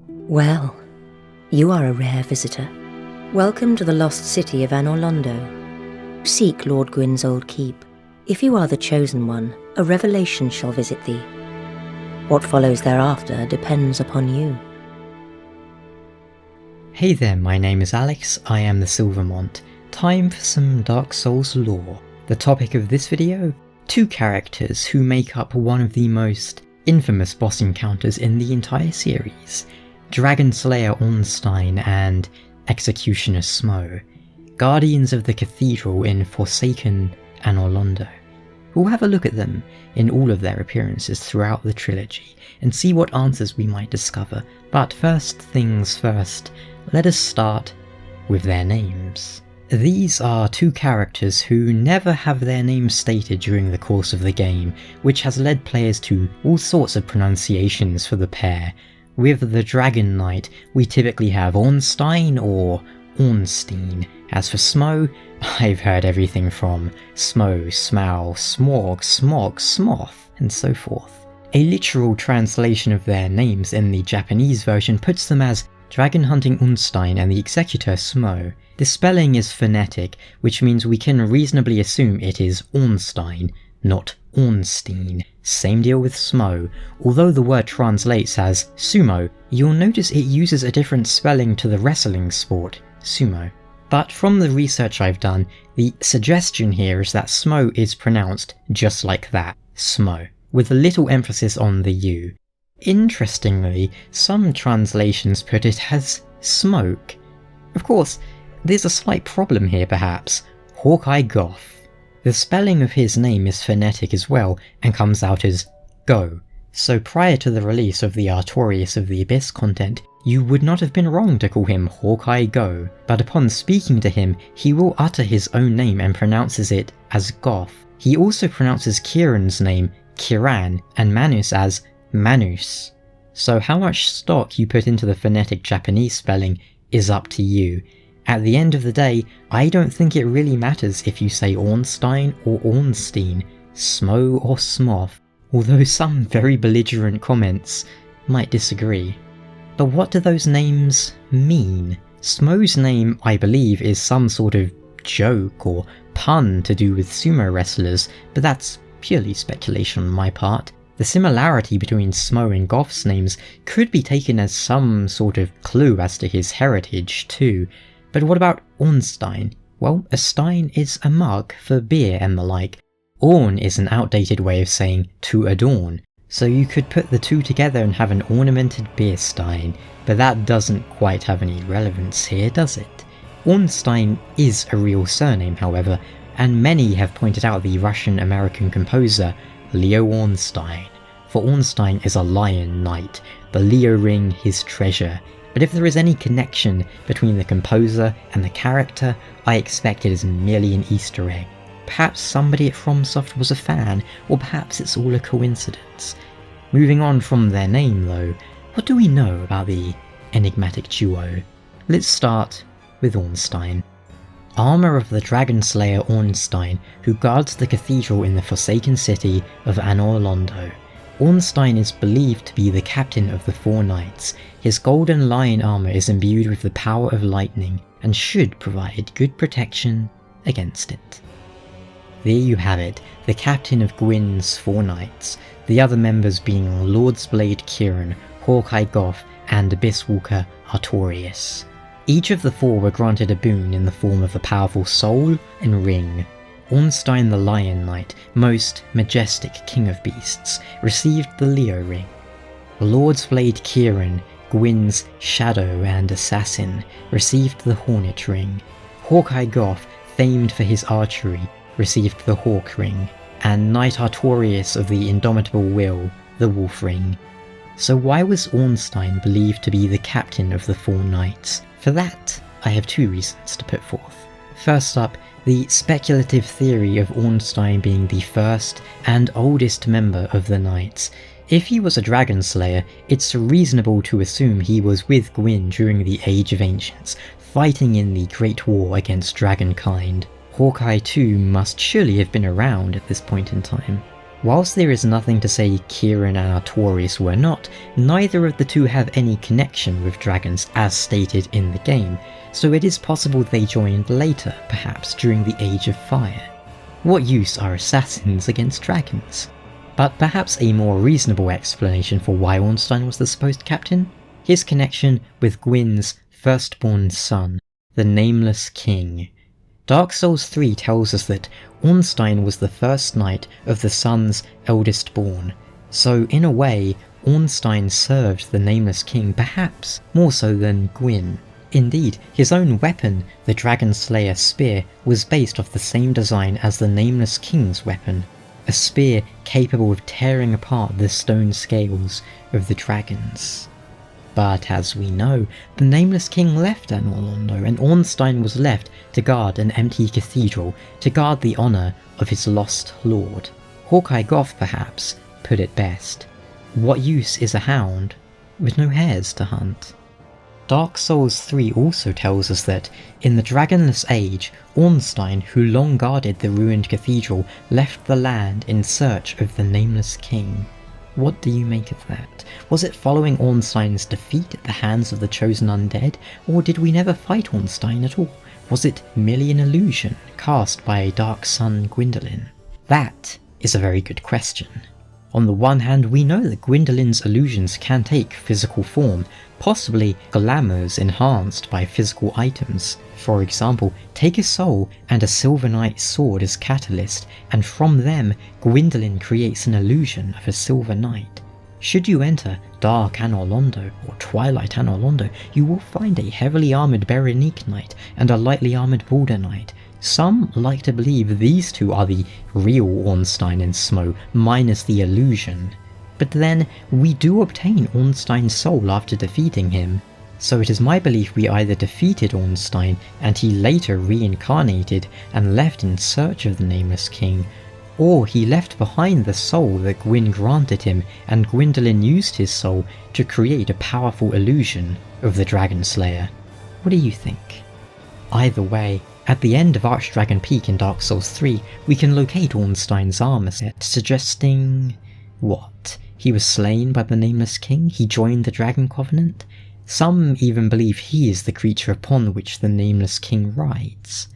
Well, you are a rare visitor. Welcome to the lost city of Anor Londo. Seek Lord Gwyn's old keep. If you are the chosen one, a revelation shall visit thee. What follows thereafter depends upon you. Hey there, my name is Alex, I am the Silvermont. Time for some Dark Souls lore. The topic of this video? Two characters who make up one of the most infamous boss encounters in the entire series. Dragonslayer Ornstein and Executioner Smough, guardians of the cathedral in forsaken Anor Londo. We'll have a look at them in all of their appearances throughout the trilogy and see what answers we might discover, but first things first, let us start with their names. These are two characters who never have their names stated during the course of the game, which has led players to all sorts of pronunciations for the pair. With the Dragon Knight, we typically have Ornstein or Ornstein. As for Smough, I've heard everything from Smough, Smough, Smog, Smog, Smough, and so forth. A literal translation of their names in the Japanese version puts them as Dragon Hunting Ornstein and the Executor Smough. The spelling is phonetic, which means we can reasonably assume it is Ornstein, not Ornstein. Same deal with Smough. Although the word translates as sumo, you'll notice it uses a different spelling to the wrestling sport, sumo. But from the research I've done, the suggestion here is that Smough is pronounced just like that, Smough, with a little emphasis on the U. Interestingly, some translations put it as smoke. Of course, there's a slight problem here perhaps. Hawkeye Goth. The spelling of his name is phonetic as well and comes out as go. So prior to the release of the Artorias of the Abyss content, you would not have been wrong to call him Hawkeye Go, but upon speaking to him, he will utter his own name and pronounces it as Goth. He also pronounces Kieran's name Kiran and Manus as Manus. So how much stock you put into the phonetic Japanese spelling is up to you. At the end of the day, I don't think it really matters if you say Ornstein or Ornstein, Smough or Smough, although some very belligerent comments might disagree. But what do those names mean? Smough's name, I believe, is some sort of joke or pun to do with sumo wrestlers, but that's purely speculation on my part. The similarity between Smough and Goth's names could be taken as some sort of clue as to his heritage too. But what about Ornstein? Well, a stein is a mug for beer and the like. Orn is an outdated way of saying to adorn, so you could put the two together and have an ornamented beer stein, but that doesn't quite have any relevance here, does it? Ornstein is a real surname, however, and many have pointed out the Russian-American composer Leo Ornstein, for Ornstein is a lion knight, the Leo ring his treasure. But if there is any connection between the composer and the character, I expect it is merely an Easter egg. Perhaps somebody at FromSoft was a fan, or perhaps it's all a coincidence. Moving on from their name though, what do we know about the enigmatic duo? Let's start with Ornstein. Armor of the Dragonslayer Ornstein, who guards the cathedral in the forsaken city of Anor Londo. Ornstein is believed to be the captain of the Four Knights. His golden lion armor is imbued with the power of lightning and should provide good protection against it. There you have it, the captain of Gwyn's Four Knights, the other members being Lord's Blade Kieran, Hawkeye Goth, and Abysswalker Artorias. Each of the four were granted a boon in the form of a powerful soul and ring. Ornstein the Lion Knight, most majestic king of beasts, received the Leo ring. Lord's Blade Kieran, Gwyn's shadow and assassin, received the Hornet ring. Hawkeye Goth, famed for his archery, received the Hawk ring, and Knight Artorias of the Indomitable Will, the Wolf ring. So why was Ornstein believed to be the captain of the Four Knights? For that, I have two reasons to put forth. First up, the speculative theory of Ornstein being the first and oldest member of the Knights. If he was a dragon slayer, it's reasonable to assume he was with Gwyn during the Age of Ancients, fighting in the Great War against dragonkind. Hawkeye too must surely have been around at this point in time. Whilst there is nothing to say Kieran and Artorius were not, neither of the two have any connection with dragons as stated in the game, so it is possible they joined later, perhaps during the Age of Fire. What use are assassins against dragons? But perhaps a more reasonable explanation for why Ornstein was the supposed captain? His connection with Gwyn's firstborn son, the Nameless King. Dark Souls 3 tells us that Ornstein was the first knight of the son's eldest born, so in a way, Ornstein served the Nameless King perhaps more so than Gwyn. Indeed, his own weapon, the Dragonslayer Spear, was based off the same design as the Nameless King's weapon, a spear capable of tearing apart the stone scales of the dragons. But as we know, the Nameless King left Anor Londo and Ornstein was left to guard an empty cathedral, to guard the honour of his lost lord. Hawkeye Goth, perhaps, put it best. What use is a hound with no hares to hunt? Dark Souls 3 also tells us that, in the Dragonless Age, Ornstein, who long guarded the ruined cathedral, left the land in search of the Nameless King. What do you make of that? Was it following Ornstein's defeat at the hands of the chosen undead, or did we never fight Ornstein at all? Was it merely an illusion cast by a dark sun Gwyndolin? That is a very good question. On the one hand, we know that Gwyndolin's illusions can take physical form, possibly glamours enhanced by physical items. For example, take a soul and a Silver Knight sword as catalyst, and from them, Gwyndolin creates an illusion of a Silver Knight. Should you enter Dark Anor Londo or Twilight Anor Londo, you will find a heavily armoured Berenique Knight and a lightly armoured Balder Knight. Some like to believe these two are the real Ornstein and Smough, minus the illusion. But then, we do obtain Ornstein's soul after defeating him, so it is my belief we either defeated Ornstein and he later reincarnated and left in search of the Nameless King, or he left behind the soul that Gwyn granted him and Gwyndolin used his soul to create a powerful illusion of the Dragonslayer. What do you think? Either way, at the end of Archdragon Peak in Dark Souls 3, we can locate Ornstein's armor set, suggesting... what? He was slain by the Nameless King? He joined the Dragon Covenant? Some even believe he is the creature upon which the Nameless King rides.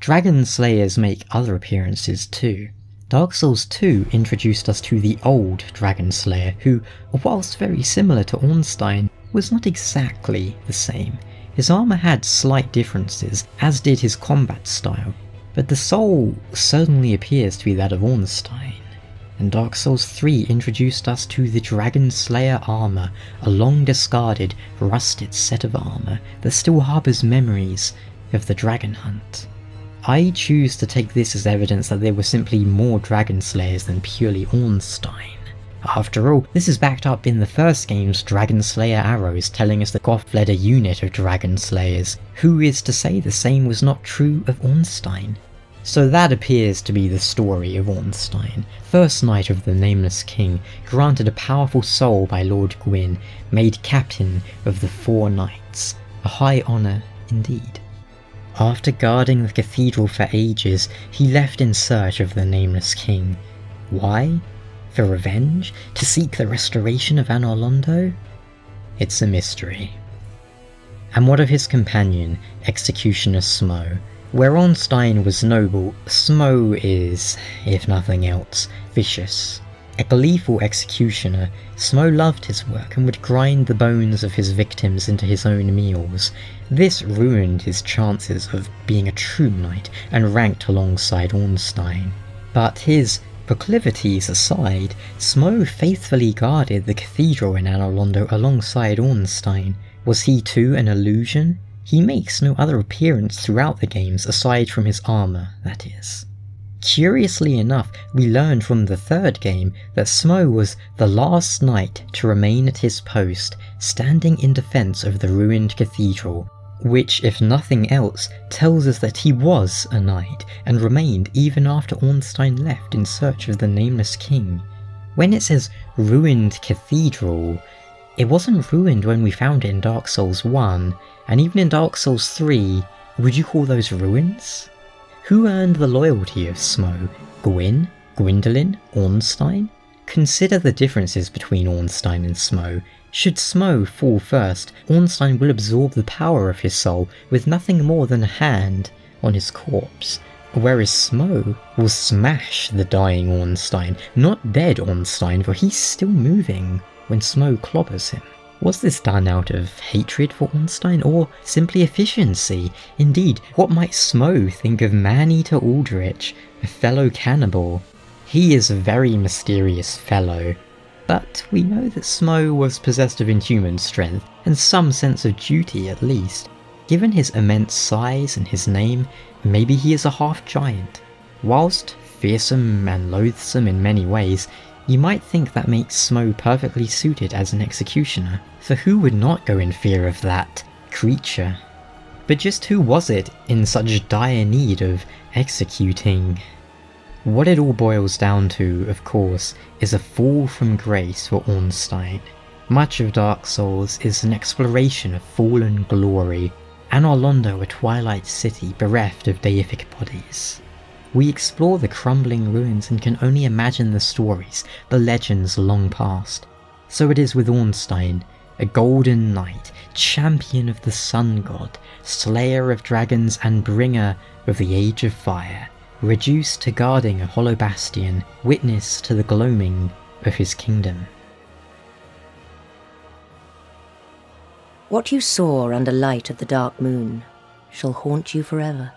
Dragon Slayers make other appearances too. Dark Souls 2 introduced us to the old Dragon Slayer, who, whilst very similar to Ornstein, was not exactly the same. His armour had slight differences, as did his combat style, but the soul certainly appears to be that of Ornstein. And Dark Souls 3 introduced us to the Dragonslayer Armor, a long discarded, rusted set of armor that still harbours memories of the dragon hunt. I choose to take this as evidence that there were simply more Dragonslayers than purely Ornstein. After all, this is backed up in the first game's Dragonslayer arrows telling us that Goth led a unit of Dragonslayers. Who is to say the same was not true of Ornstein? So that appears to be the story of Ornstein, first knight of the Nameless King, granted a powerful soul by Lord Gwyn, made captain of the 4 knights, a high honour indeed. After guarding the cathedral for ages, he left in search of the Nameless King. Why? For revenge? To seek the restoration of Anor Londo? It's a mystery. And what of his companion, Executioner Smough? Where Ornstein was noble, Smough is, if nothing else, vicious. A gleeful executioner, Smough loved his work and would grind the bones of his victims into his own meals. This ruined his chances of being a true knight and ranked alongside Ornstein. But his proclivities aside, Smough faithfully guarded the cathedral in Anor Londo alongside Ornstein. Was he too an illusion? He makes no other appearance throughout the games aside from his armour, that is. Curiously enough, we learned from the third game that Smough was the last knight to remain at his post, standing in defence of the ruined cathedral, which, if nothing else, tells us that he was a knight, and remained even after Ornstein left in search of the Nameless King. When it says ruined cathedral, it wasn't ruined when we found it in Dark Souls 1, and even in Dark Souls 3, would you call those ruins? Who earned the loyalty of Smough? Gwyn? Gwyndolin? Ornstein? Consider the differences between Ornstein and Smough. Should Smough fall first, Ornstein will absorb the power of his soul with nothing more than a hand on his corpse, whereas Smough will smash the dying Ornstein, not dead Ornstein, for he's still moving when Smough clobbers him. Was this done out of hatred for Ornstein, or simply efficiency? Indeed, what might Smough think of Man-Eater Aldrich, a fellow cannibal? He is a very mysterious fellow, but we know that Smough was possessed of inhuman strength, and some sense of duty at least. Given his immense size and his name, maybe he is a half-giant. Whilst fearsome and loathsome in many ways, you might think that makes Smough perfectly suited as an executioner, for who would not go in fear of that creature? But just who was it in such dire need of executing? What it all boils down to, of course, is a fall from grace for Ornstein. Much of Dark Souls is an exploration of fallen glory, Anor Londo a twilight city bereft of deific bodies. We explore the crumbling ruins and can only imagine the stories, the legends long past. So it is with Ornstein, a golden knight, champion of the sun god, slayer of dragons and bringer of the Age of Fire, reduced to guarding a hollow bastion, witness to the gloaming of his kingdom. What you saw under light of the dark moon shall haunt you forever.